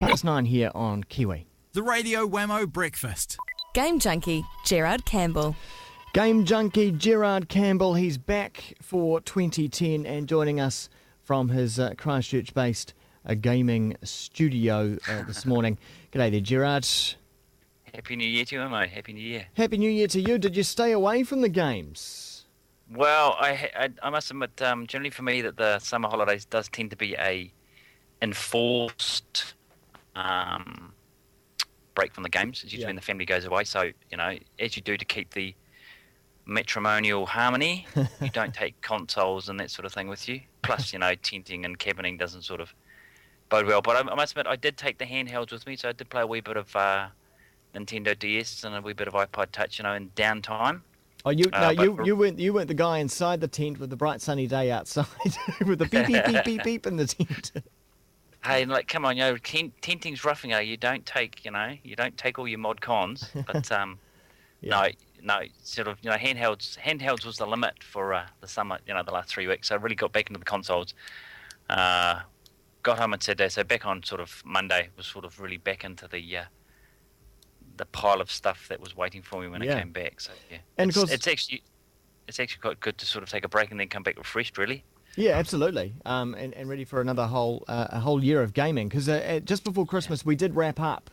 9 here on Kiwi. The Radio Wammo Breakfast. Game junkie Gerard Campbell. Game junkie Gerard Campbell, he's back for 2010 and joining us from his Christchurch-based gaming studio this morning. G'day there, Gerard. Happy New Year to you, mate. Happy New Year. Happy New Year to you. Did you stay away from the games? Well, I must admit, generally for me, that the summer holidays does tend to be a enforced break from the games, as usually when the family goes away. So, as you do to keep the matrimonial harmony, you don't take consoles and that sort of thing with you. Plus, tenting and cabining doesn't sort of bode well. But I must admit, I did take the handhelds with me, so I did play a wee bit of Nintendo DS and a wee bit of iPod Touch, in downtime. Oh, you weren't the guy inside the tent with the bright sunny day outside with the beep beep beep beep beep in the tent. Hey, come on, tenting's roughing it. You don't take all your mod cons, but no, sort of, handhelds was the limit for the summer, the last 3 weeks. So I really got back into the consoles. Got home on Saturday, so back on sort of Monday was sort of really back into the pile of stuff that was waiting for me when I came back. So yeah, and of course, it's actually quite good to sort of take a break and then come back refreshed, really. Yeah, absolutely, and ready for another whole year of gaming. Because just before Christmas, we did wrap up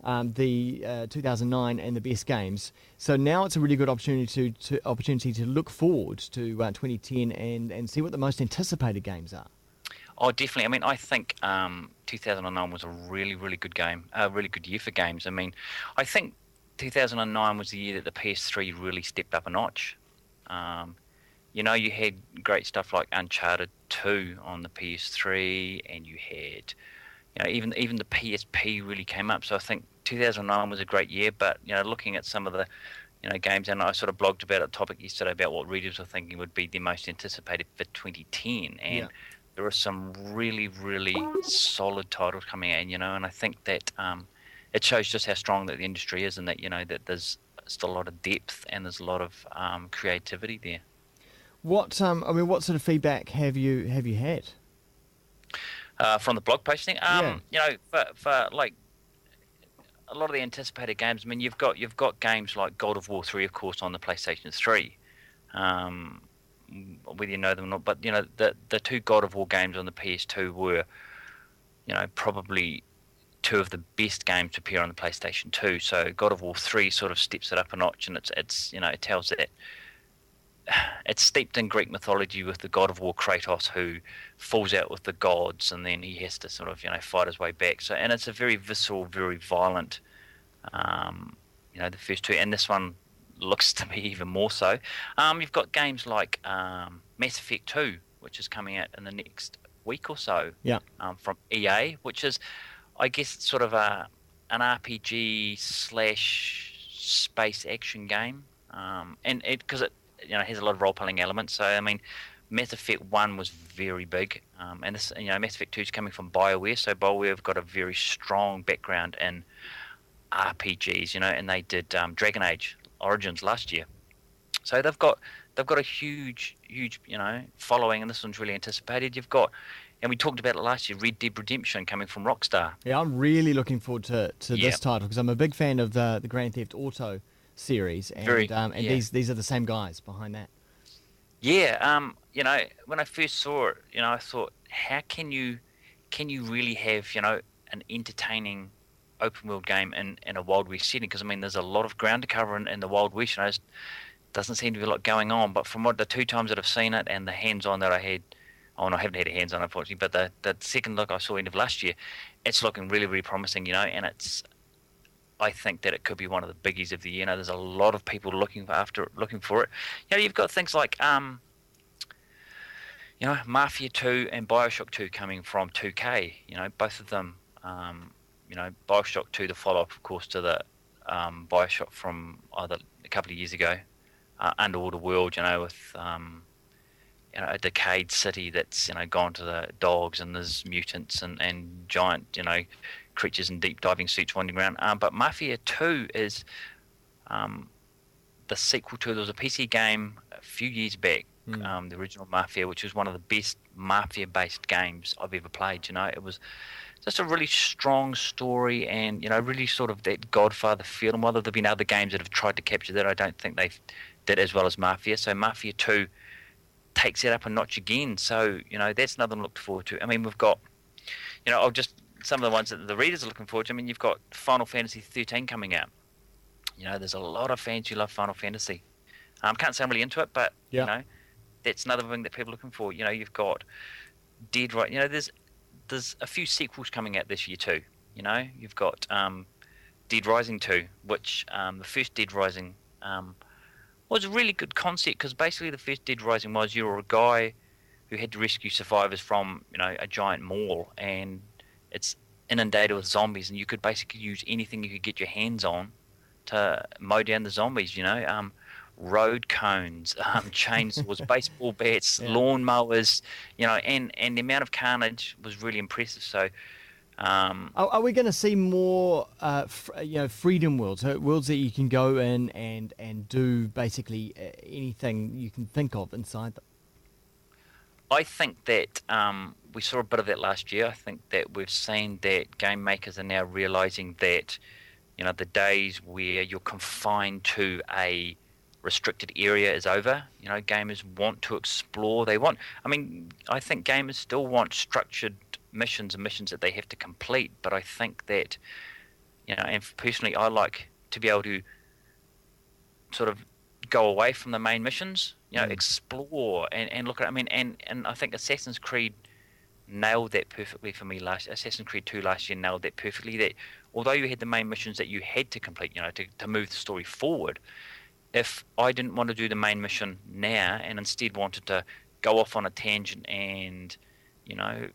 the 2009 and the best games. So now it's a really good opportunity to look forward to 2010 and see what the most anticipated games are. Oh, definitely. I mean, I think 2009 was a really, really good game, a really good year for games. I mean, I think 2009 was the year that the PS3 really stepped up a notch. You had great stuff like Uncharted 2 on the PS3, and you had, even the PSP really came up. So I think 2009 was a great year. But looking at some of the, games, and I sort of blogged about a topic yesterday about what readers were thinking would be the most anticipated for 2010, and there are some really, really solid titles coming in, and I think that it shows just how strong that the industry is, and that that there's still a lot of depth and there's a lot of creativity there. What sort of feedback have you had from the blog posting? For like a lot of the anticipated games. I mean, you've got games like God of War 3, of course, on the PlayStation 3. Whether you know them or not, but the two God of War games on the PS2 were, probably two of the best games to appear on the PlayStation 2. So God of War 3 sort of steps it up a notch, and it tells that it's steeped in Greek mythology with the God of War Kratos, who falls out with the gods, and then he has to sort of fight his way back. So, and it's a very visceral, very violent, the first two, and this one looks to be even more so. You've got games like Mass Effect 2, which is coming out in the next week or so. From EA, which is, I guess, sort of an RPG / space action game, and because it has a lot of role playing elements. So I mean, Mass Effect 1 was very big, and this Mass Effect 2 is coming from BioWare. So BioWare have got a very strong background in RPGs, and they did Dragon Age Origins last year, so they've got a huge following, and this one's really anticipated. You've got, and we talked about it last year, Red Dead Redemption coming from Rockstar. Yeah, I'm really looking forward to this title, because I'm a big fan of the Grand Theft Auto series, and these are the same guys behind that. Yeah, when I first saw it, I thought, how can you really have an entertaining open world game in a Wild West setting? Because I mean, there's a lot of ground to cover in the Wild West. Doesn't seem to be a lot going on. But from the two times that I've seen it and the hands-on that I had, I haven't had a hands-on unfortunately, but the second look I saw end of last year, it's looking really, really promising. And I think that it could be one of the biggies of the year. There's a lot of people looking for it. You've got things like Mafia 2 and BioShock 2 coming from 2K. Both of them. BioShock 2, the follow-up, of course, to the BioShock from a couple of years ago, Underwater World, with a decayed city that's gone to the dogs, and there's mutants and giant creatures in deep diving suits wandering around. But Mafia 2 is the sequel to, there was a PC game a few years back, the original Mafia, which was one of the best Mafia-based games I've ever played. It was just a really strong story, and really sort of that Godfather feel. And while there've been other games that have tried to capture that, I don't think they did as well as Mafia. So Mafia 2 takes it up a notch again. So that's another one to look forward to. I mean, we've got I'll just some of the ones that the readers are looking forward to. I mean, you've got Final Fantasy 13 coming out. There's a lot of fans who love Final Fantasy. Can't say I'm really into it, but that's another thing that people are looking for. You've got Dead Right. There's a few sequels coming out this year too. You've got Dead Rising 2, which the first Dead Rising was a really good concept, because basically the first Dead Rising was you were a guy who had to rescue survivors from a giant mall, and it's inundated with zombies, and you could basically use anything you could get your hands on to mow down the zombies. Road cones, chainsaws, baseball bats, lawnmowers, and the amount of carnage was really impressive. So, are we going to see more, freedom worlds, so worlds that you can go in and do basically anything you can think of inside them? I think that we saw a bit of that last year. I think that we've seen that game makers are now realizing that, the days where you're confined to a restricted area is over. Gamers want to explore. I think gamers still want structured missions and missions that they have to complete. But I think that, and personally, I like to be able to sort of go away from the main missions, explore and look at. And I think Assassin's Creed nailed that perfectly for me Assassin's Creed 2 last year nailed that perfectly. That although you had the main missions that you had to complete, to move the story forward. If I didn't want to do the main mission now and instead wanted to go off on a tangent and,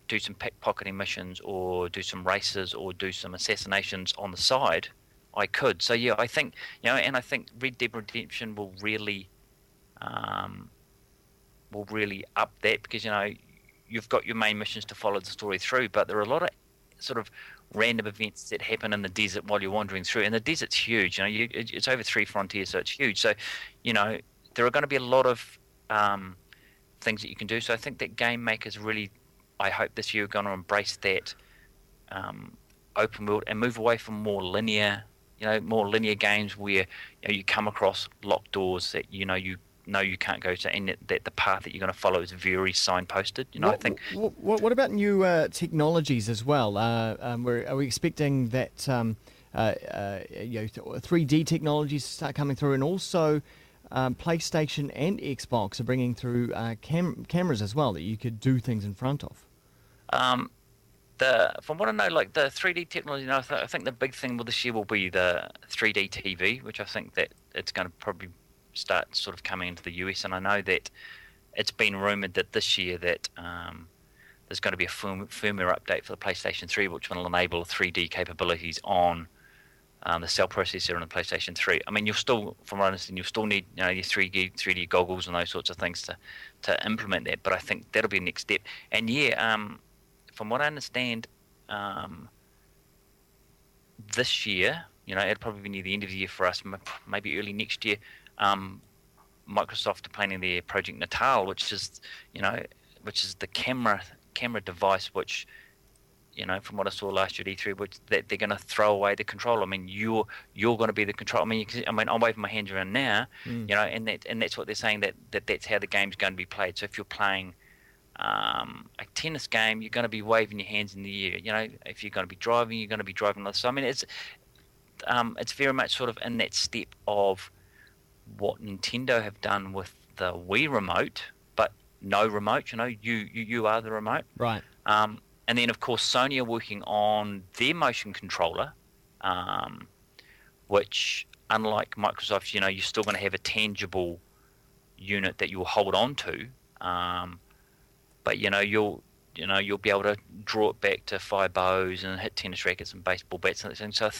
do some pickpocketing missions or do some races or do some assassinations on the side, I could. So I think, and I think Red Dead Redemption will really up that, because you've got your main missions to follow the story through, but there are a lot of sort of random events that happen in the desert while you're wandering through, and the desert's huge. It's over 3 frontiers, so it's huge. So, there are going to be a lot of things that you can do. So I think that game makers really, I hope this year, are going to embrace that open world and move away from more linear games where you come across locked doors that you can't go to, and that the path that you're going to follow is very signposted. I think. What about new technologies as well? Are we expecting that 3D technologies to start coming through, and also PlayStation and Xbox are bringing through cameras as well that you could do things in front of? From what I know, like the 3D technology, I think the big thing this year will be the 3D TV, which I think that it's going to probably start sort of coming into the US. And I know that it's been rumoured that this year that there's going to be a firmware update for the PlayStation 3, which will enable 3D capabilities on the cell processor on the PlayStation 3. I mean, you'll still, from what I understand, you'll still need your 3D goggles and those sorts of things to implement that. But I think that'll be the next step. And from what I understand, this year, it'll probably be near the end of the year for us, maybe early next year. Microsoft are planning their Project Natal, which is the camera device, which, from what I saw last year at E3, which that they're going to throw away the controller. I mean, you're going to be the controller. I'm waving my hands around now, and that's what they're saying, that's how the game's going to be played. So if you're playing a tennis game, you're going to be waving your hands in the air. If you're going to be driving, you're going to be driving. So I mean, it's very much sort of in that step of what Nintendo have done with the Wii remote, but no remote. You are the remote, right? And then of course Sony are working on their motion controller, which, unlike Microsoft, you're still going to have a tangible unit that you'll hold on to. But you'll be able to draw it back to fire bows and hit tennis rackets and baseball bats and things. So I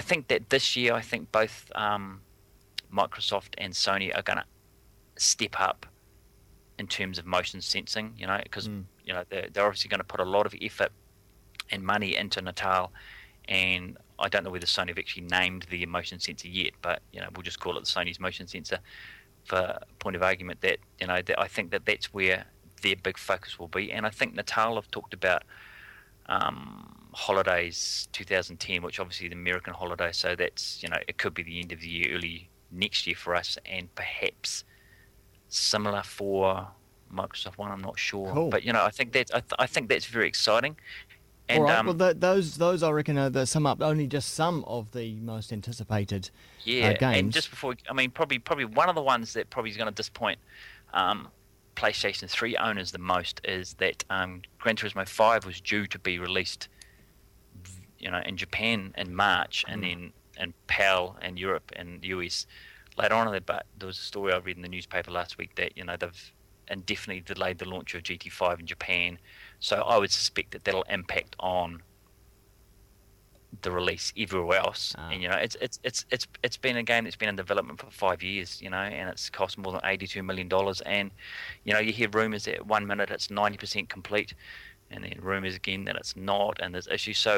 think that this year, I think both Microsoft and Sony are going to step up in terms of motion sensing. Because they're obviously going to put a lot of effort and money into Natal, and I don't know whether Sony have actually named the motion sensor yet, but we'll just call it the Sony's motion sensor for point of argument. That that I think that's where their big focus will be. And I think Natal have talked about holidays 2010, which obviously the American holiday. So that's it could be the end of the year, early next year for us, and perhaps similar for Microsoft One. I'm not sure, Cool. but I think I think that's very exciting. All And right. Well, those I reckon are sum up only just some of the most anticipated yeah, games. and just before, probably one of the ones that probably is going to disappoint PlayStation 3 owners the most is that Gran Turismo 5 was due to be released, in Japan in March, and then in PAL and Europe and the US later on. But there was a story I read in the newspaper last week that they've indefinitely delayed the launch of GT5 in Japan. So I would suspect that that'll impact on the release everywhere else. And it's been a game that's been in development for 5 years, and it's cost more than $82 million. And you hear rumors that 1 minute it's 90% complete, and then rumors again that it's not, and there's issues. So